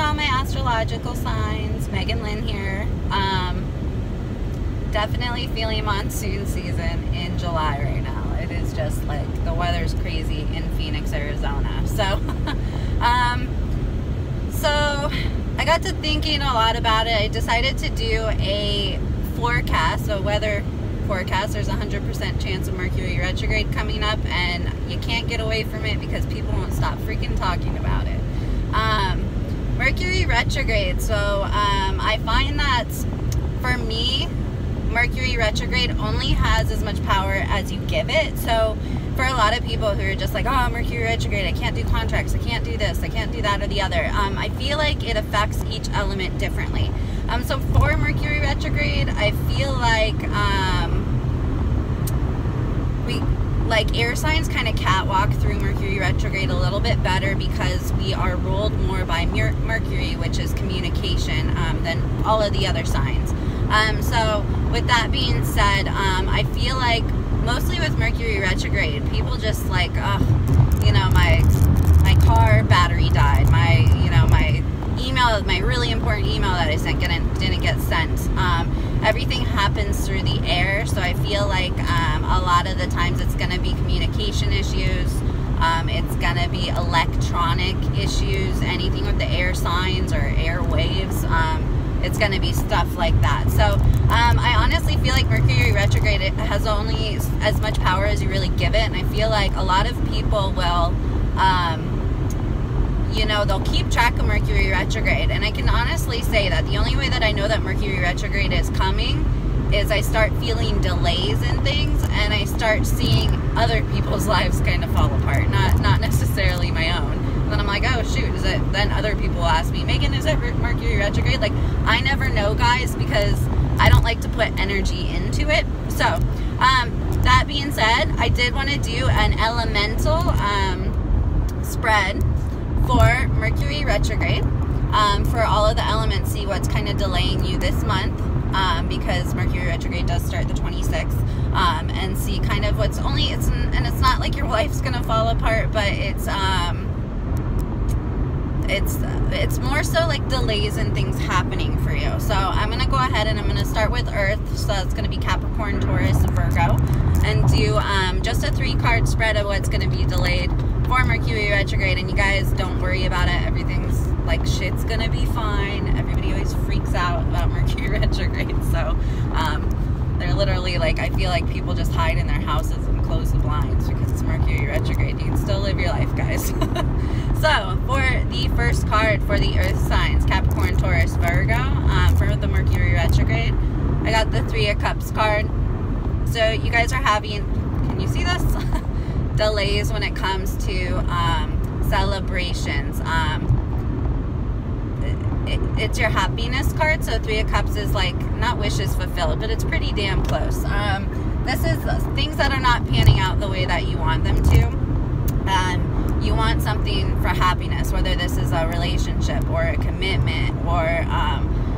all my astrological signs. Megan Lynn here. Definitely feeling monsoon season in July right now. It is just like the weather's crazy in Phoenix, Arizona. So, so I got to thinking a lot about it. I decided to do a forecast, a weather forecast. There's a 100% chance of Mercury retrograde coming up, and you can't get away from it because people won't stop freaking talking about it. Mercury retrograde. So I find that for me, Mercury retrograde only has as much power as you give it. So for a lot of people who are just like, oh, Mercury retrograde, I can't do contracts, I can't do this, I can't do that or the other, I feel like it affects each element differently. So for Mercury retrograde, I feel like air signs kind of catwalk through Mercury retrograde a little bit better because we are ruled more by Mercury, which is communication, than all of the other signs. So with that being said, I feel like mostly with Mercury retrograde, people just like, oh, you know, my car battery died, my email, my really important email that I sent didn't get sent. Everything happens through the air, so I feel like a lot of the times it's going to be communication issues, it's going to be electronic issues, anything with the air signs or air waves, it's going to be stuff like that. So I honestly feel like Mercury retrograde, it has only as much power as you really give it, and I feel like a lot of people will you know, they'll keep track of Mercury retrograde, and I can honestly say that the only way that I know that Mercury retrograde is coming is I start feeling delays in things, and I start seeing other people's lives kind of fall apart, not necessarily my own. And then I'm like, oh shoot, is it? Then other people ask me, Megan, is it Mercury retrograde? Like, I never know, guys, because I don't like to put energy into it. So that being said, I did want to do an elemental spread for Mercury retrograde, for all of the elements, see what's kind of delaying you this month, because Mercury retrograde does start the 26th, and see kind of what's and it's not like your life's gonna fall apart, but it's more so like delays and things happening for you. So I'm gonna go ahead and I'm gonna start with Earth, so it's gonna be Capricorn, Taurus, Virgo, and do just a 3-card spread of what's gonna be delayed for Mercury retrograde. And you guys don't worry about it, everything's like, shit's gonna be fine. Everybody always freaks out about Mercury retrograde, so they're literally like, I feel like people just hide in their houses and close the blinds because it's Mercury retrograde. You can still live your life, guys. So for the first card for the Earth signs, Capricorn, Taurus, Virgo, for the Mercury retrograde, I got the 3 of Cups card. So you guys are having, can you see this? Delays when it comes to celebrations. It's your happiness card, so 3 of Cups is like, not wishes fulfilled, but it's pretty damn close. This is things that are not panning out the way that you want them to. You want something for happiness, whether this is a relationship or a commitment or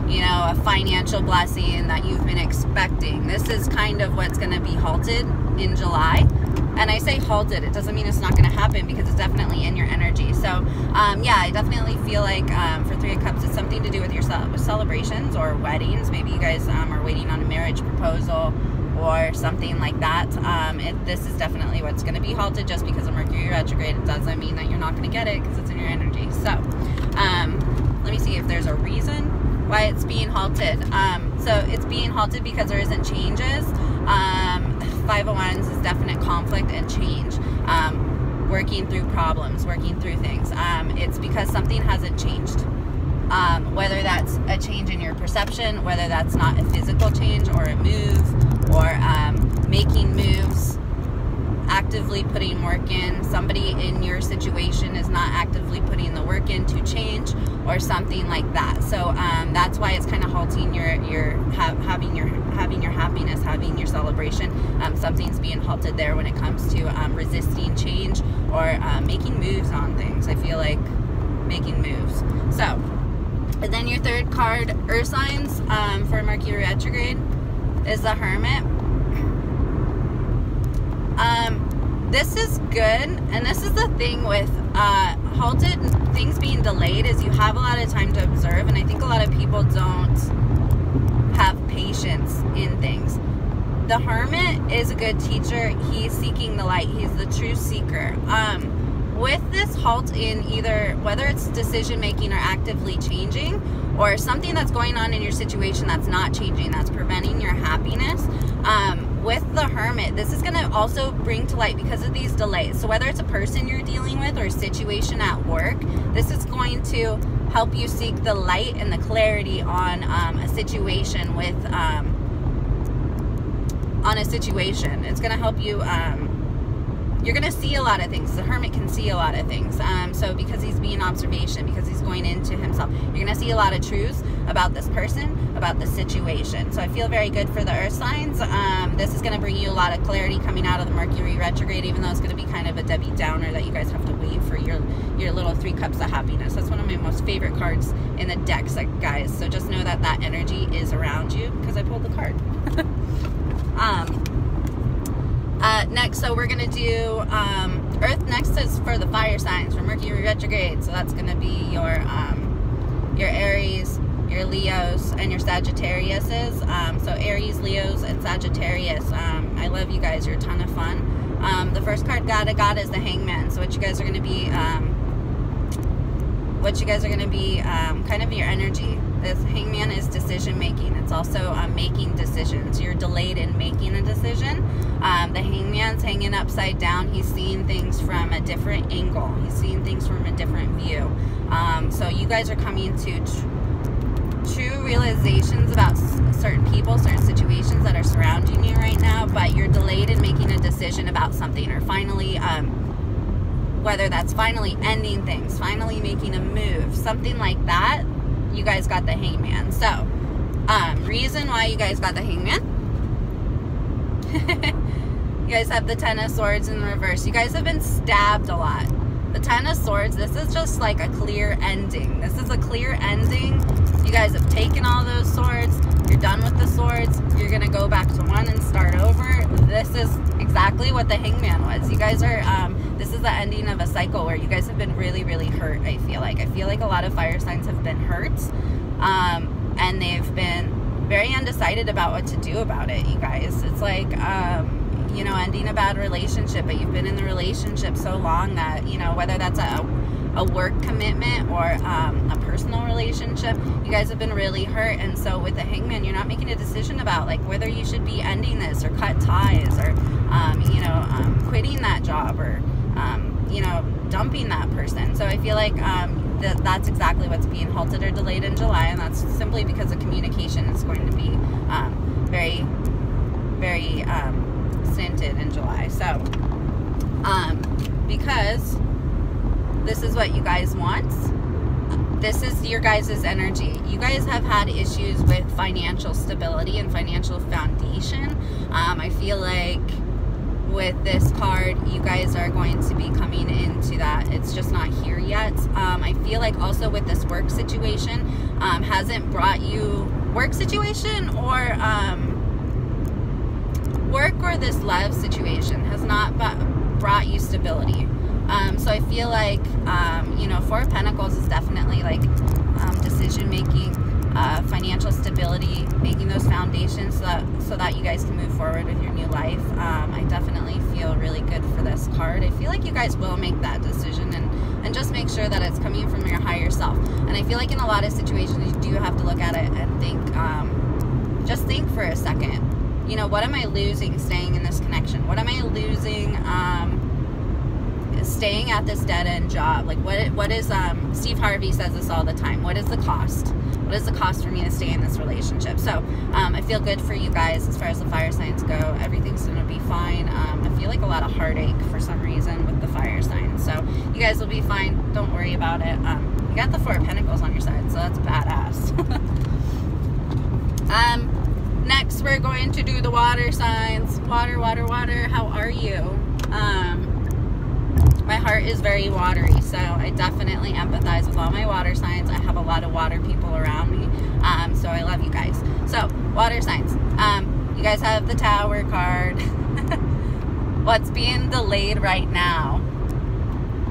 you know, a financial blessing that you've been expecting. This is kind of what's going to be halted in July. And I say halted, it doesn't mean it's not going to happen, because it's definitely in your energy. So yeah, I definitely feel like for 3 of Cups, it's something to do with your celebrations or weddings. Maybe you guys are waiting on a marriage proposal or something like that. This is definitely what's going to be halted just because of Mercury retrograde. It doesn't mean that you're not going to get it because it's in your energy. So let me see if there's a reason why it's being halted. So it's being halted because there isn't changes. 5 of Wands is definite conflict and change, working through problems, working through things. It's because something hasn't changed, whether that's a change in your perception, whether that's not a physical change or a move, or making moves, actively putting work in. Somebody in your situation is not actively putting the work in to change, or something like that. So that's why it's kind of halting having your happiness, having your celebration. Something's being halted there when it comes to resisting change or making moves on things. I feel like making moves. So, and then your 3rd card, Earth signs, for Mercury retrograde, is the Hermit. This is good, and this is the thing with halted things being delayed. delayed is you have a lot of time to observe, and I think a lot of people don't have patience in things. The Hermit is a good teacher. He's seeking the light. He's the true seeker. With this halt in either, whether it's decision making or actively changing, or something that's going on in your situation that's not changing, that's preventing your happiness, with the Hermit, this is going to also bring to light because of these delays. So whether it's a person you're dealing with or a situation at work, this is going to help you seek the light and the clarity on a situation with It's going to help you. You're going to see a lot of things. The Hermit can see a lot of things. So because he's being observation, because he's going into himself, you're going to see a lot of truths about this person, about the situation. So I feel very good for the earth signs. This is going to bring you a lot of clarity coming out of the Mercury retrograde, even though it's going to be kind of a Debbie Downer that you guys have to wait for your little 3 cups of happiness. That's one of my most favorite cards in the decks, guys. So just know that that energy is around you because I pulled the card. Next, so we're going to do Earth next is for the fire signs for Mercury retrograde. So that's going to be your Aries, your Leos, and your Sagittariuses. So Aries, Leos, and Sagittarius. I love you guys. You're a ton of fun. The first card God is the Hangman. So what you guys are going to be, kind of your energy. This Hangman is decision making. It's also making decisions. You're delayed in making a decision. The Hangman's hanging upside down. He's seeing things from a different angle. He's seeing things from a different view. So you guys are coming to true realizations about certain people, certain situations that are surrounding you right now, but you're delayed in making a decision about something, or finally, whether that's finally ending things, finally making a move, something like that. You guys got the Hangman. So, reason why you guys got the Hangman. You guys have the Ten of Swords in reverse. You guys have been stabbed a lot. The Ten of Swords, this is just like a clear ending. This is a clear ending. You guys have taken all those swords. You're done with the swords. You're going to go back to one and start over. This is exactly what the Hangman was. You guys are, this is the ending of a cycle where you guys have been really, really hurt, I feel like. I feel like a lot of fire signs have been hurt. And they've been very undecided about what to do about it, you guys. It's like, you know, ending a bad relationship, but you've been in the relationship so long that, you know, whether that's a work commitment or a personal relationship, you guys have been really hurt. And so with the Hangman, you're not making a decision about like whether you should be ending this or cut ties or you know, quitting that job or you know, dumping that person. So I feel like that's exactly what's being halted or delayed in July, and that's simply because the communication is going to be very, very stinted in July. So because this is what you guys want. This is your guys' energy. You guys have had issues with financial stability and financial foundation. I feel like with this card, you guys are going to be coming into that. It's just not here yet. I feel like also with this work situation, hasn't brought you work situation or work or this love situation has not brought you stability. So I feel like, you know, Four of Pentacles is definitely like decision making, financial stability, making those foundations so that you guys can move forward with your new life. I definitely feel really good for this card. I feel like you guys will make that decision and just make sure that it's coming from your higher self. And I feel like in a lot of situations you do have to look at it and think, just think for a second. You know, what am I losing staying in this connection? What am I losing staying at this dead-end job? Like what is Steve Harvey says this all the time, what is the cost? What is the cost for me to stay in this relationship? So I feel good for you guys as far as the fire signs go. Everything's gonna be fine. I feel like a lot of heartache for some reason with the fire signs, so you guys will be fine. Don't worry about it. You got the Four of Pentacles on your side, so that's badass. Next we're going to do the water signs. Water, water, water. How are you? My heart is very watery, so I definitely empathize with all my water signs. I have a lot of water people around me, so I love you guys. So, water signs. You guys have the Tower card. What's being delayed right now?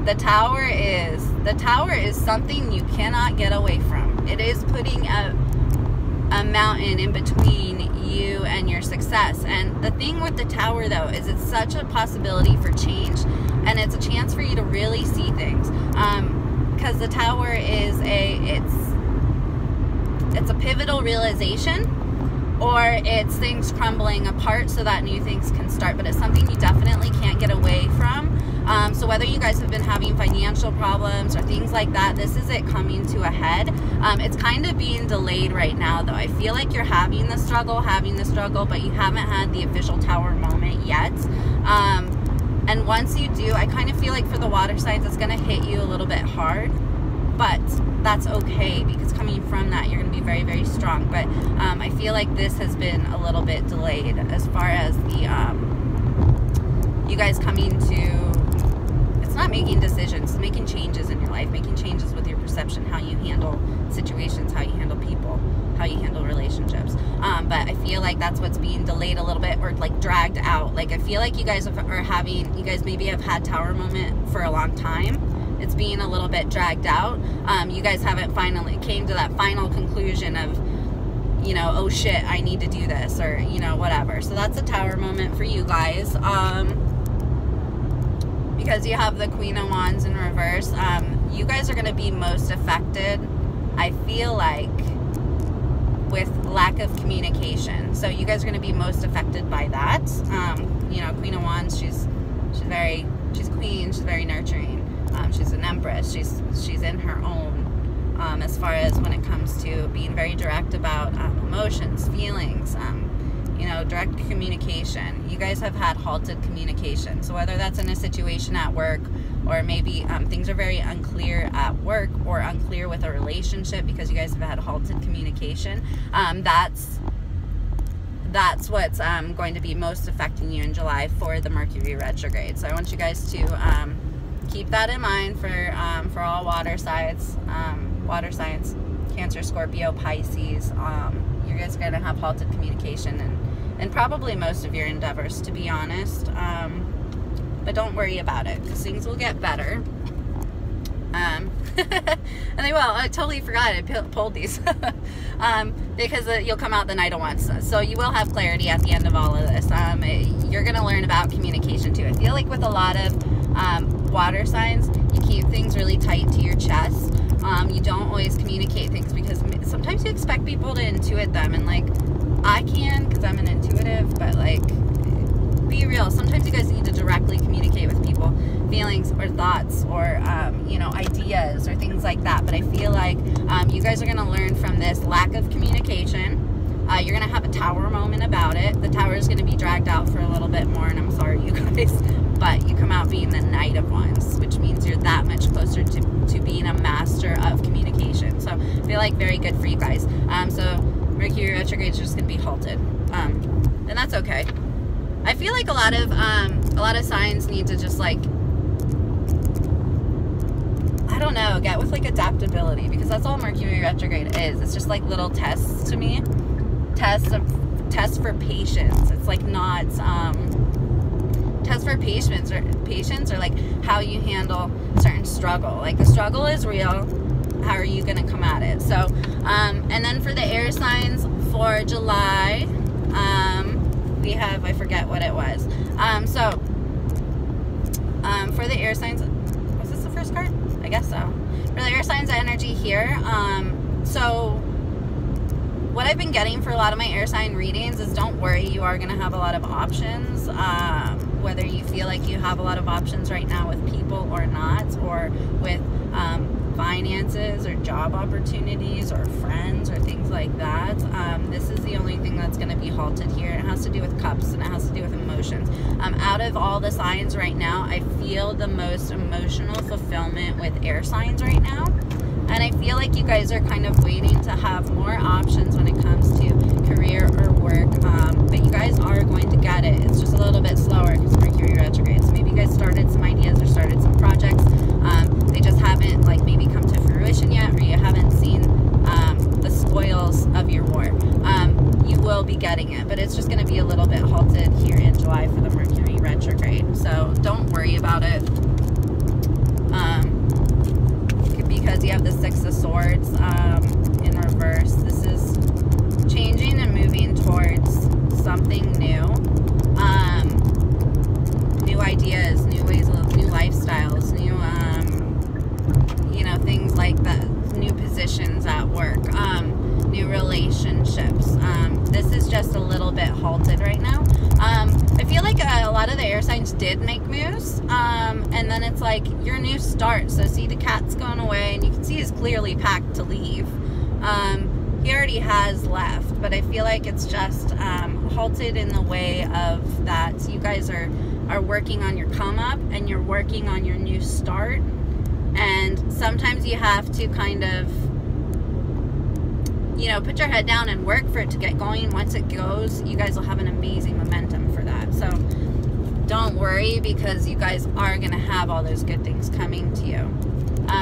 The Tower is The Tower is something you cannot get away from. It is putting a mountain in between you and your success. And the thing with the Tower, though, is it's such a possibility for change, and it's a chance for you to really see things. Because the Tower is it's a pivotal realization, or it's things crumbling apart so that new things can start. But it's something you definitely can't get away from. So whether you guys have been having financial problems or things like that, this is it coming to a head. It's kind of being delayed right now, though. I feel like you're having the struggle, but you haven't had the official Tower moment yet. And once you do, I kind of feel like for the water signs, it's going to hit you a little bit hard. But that's okay, because coming from that, you're going to be very, very strong. But I feel like this has been a little bit delayed as far as the you guys coming to, it's not making decisions, it's making changes in your life, making changes with your perception, how you handle situations, how you handle people, how you handle relationships. But I feel like that's what's being delayed a little bit, or like dragged out. Like I feel like you guys you guys maybe have had Tower moment for a long time. It's being a little bit dragged out. You guys haven't finally came to that final conclusion of, you know, oh shit, I need to do this, or, you know, whatever. So that's a Tower moment for you guys. Because you have the Queen of Wands in reverse. You guys are going to be most affected, I feel like, with lack of communication. So you guys are going to be most affected by that. You know, Queen of Wands, she's queen, she's very nurturing. She's an empress. She's in her own, as far as when it comes to being very direct about emotions, feelings, you know, direct communication. You guys have had halted communication. So whether that's in a situation at work, or maybe things are very unclear at work, or unclear with a relationship because you guys have had halted communication, that's what's going to be most affecting you in July for the Mercury retrograde. So I want you guys to keep that in mind for all water signs, Cancer, Scorpio, Pisces. You guys are going to have halted communication and probably most of your endeavors, to be honest. But don't worry about it, because things will get better. And they will. I totally forgot I pulled these. Because you'll come out the Knight of Wands. So you will have clarity at the end of all of this. You're going to learn about communication too. I feel like with a lot of water signs, you keep things really tight to your chest. You don't always communicate things, because sometimes you expect people to intuit them, and like I can, because I'm an intuitive, but like, be real. Sometimes you guys need to directly communicate with people feelings or thoughts, or you know, ideas or things like that. But I feel like you guys are going to learn from this lack of communication. You're going to have a Tower moment about it. The Tower is going to be dragged out for a little bit more, and I'm sorry, you guys, but you come out being the Knight of Wands, which means you're that much closer to being a master of communication. So I feel like very good for you guys. So Mercury retrograde is just going to be halted, and that's okay. I feel like a lot of signs need to just, like, I don't know, get with like adaptability, because that's all Mercury retrograde is. It's just like little tests to me. Tests for patience. It's like not tests for patience, or like how you handle certain struggle. Like the struggle is real. How are you gonna come at it? So and then for the air signs for July, we have, I forget what it was. For the air signs, was this the first card? I guess so. For the air signs energy here, so what I've been getting for a lot of my air sign readings is, don't worry, you are going to have a lot of options, whether you feel like you have a lot of options right now with people or not, or with finances or job opportunities or friends or things like that. This is the only thing that's going to be halted here. It has to do with cups, and it has to do with emotions. Out of all the signs right now, I feel the most emotional fulfillment with air signs right now. And I feel like you guys are kind of waiting to have more options when it comes to career or work. But you guys are going to get it. It's just a little bit slower because Mercury retrograde. So maybe you guys started some ideas or started some projects. They just haven't, like, maybe come to fruition yet, or you haven't seen the spoils of your war. You will be getting it, but it's just going to be a little bit halted here in July for the Mercury retrograde. So don't worry about it. Swords in reverse. This is changing and moving towards something new. New ideas, new ways of, new lifestyles, new, you know, things like that, new positions at work, new relationships. This is just a little bit halted right now. I feel like a lot of the air signs did make moves, and then it's like your new start. So see, the cat's going away, and you can see he's clearly packed to leave. He already has left, but I feel like it's just halted in the way of that. So you guys are working on your come up, and you're working on your new start, and sometimes you have to kind of, you know, put your head down and work for it to get going. Once it goes, you guys will have an amazing momentum for that. So don't worry, because you guys are going to have all those good things coming to you,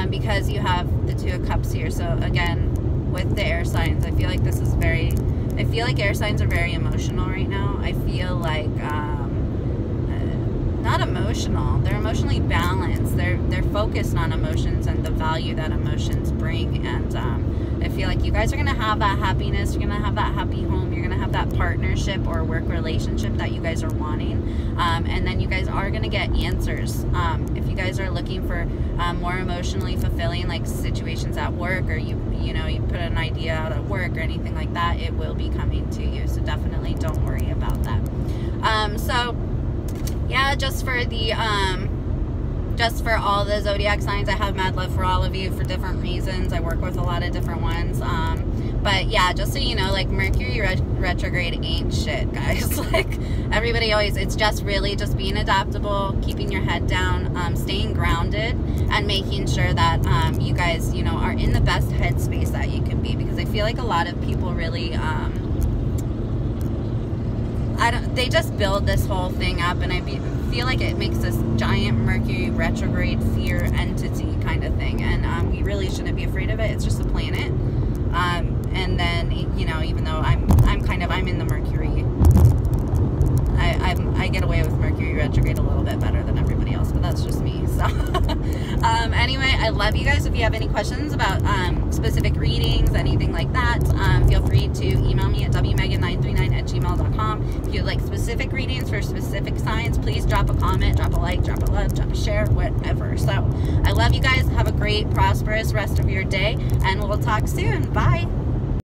because you have the Two of Cups here. So again, with the air signs, I feel like this is very, I feel like air signs are very emotional right now. I feel like not emotional, they're emotionally balanced. They're focused on emotions and the value that emotions bring. And I feel like you guys are going to have that happiness. You're going to have that happy home. You're going to have that partnership or work relationship that you guys are wanting. And then you guys are going to get answers. If you guys are looking for more emotionally fulfilling, like situations at work, or you know, you put an idea out at work or anything like that, it will be coming to you. So definitely don't worry about that. So yeah, just for the just for all the zodiac signs, I have mad love for all of you for different reasons. I work with a lot of different ones. But yeah, just so you know, like Mercury retrograde ain't shit, guys. Like everybody always, it's just really just being adaptable, keeping your head down, staying grounded, and making sure that you guys, you know, are in the best headspace that you can be. Because I feel like a lot of people really they just build this whole thing up, and I feel like it makes this giant Mercury retrograde fear entity kind of thing, and we really shouldn't be afraid of it. It's just a planet. And then, you know, even though I'm in the Mercury, I get away with Mercury retrograde a little bit better than everybody else, but that's just me. So anyway, I love you guys. If you have any questions about specific readings, anything like that, feel free to email me at wmegan939@gmail.com. If you'd like specific readings for specific signs, please drop a comment, drop a like, drop a love, drop a share, whatever. So I love you guys. Have a great, prosperous rest of your day, and we'll talk soon. Bye.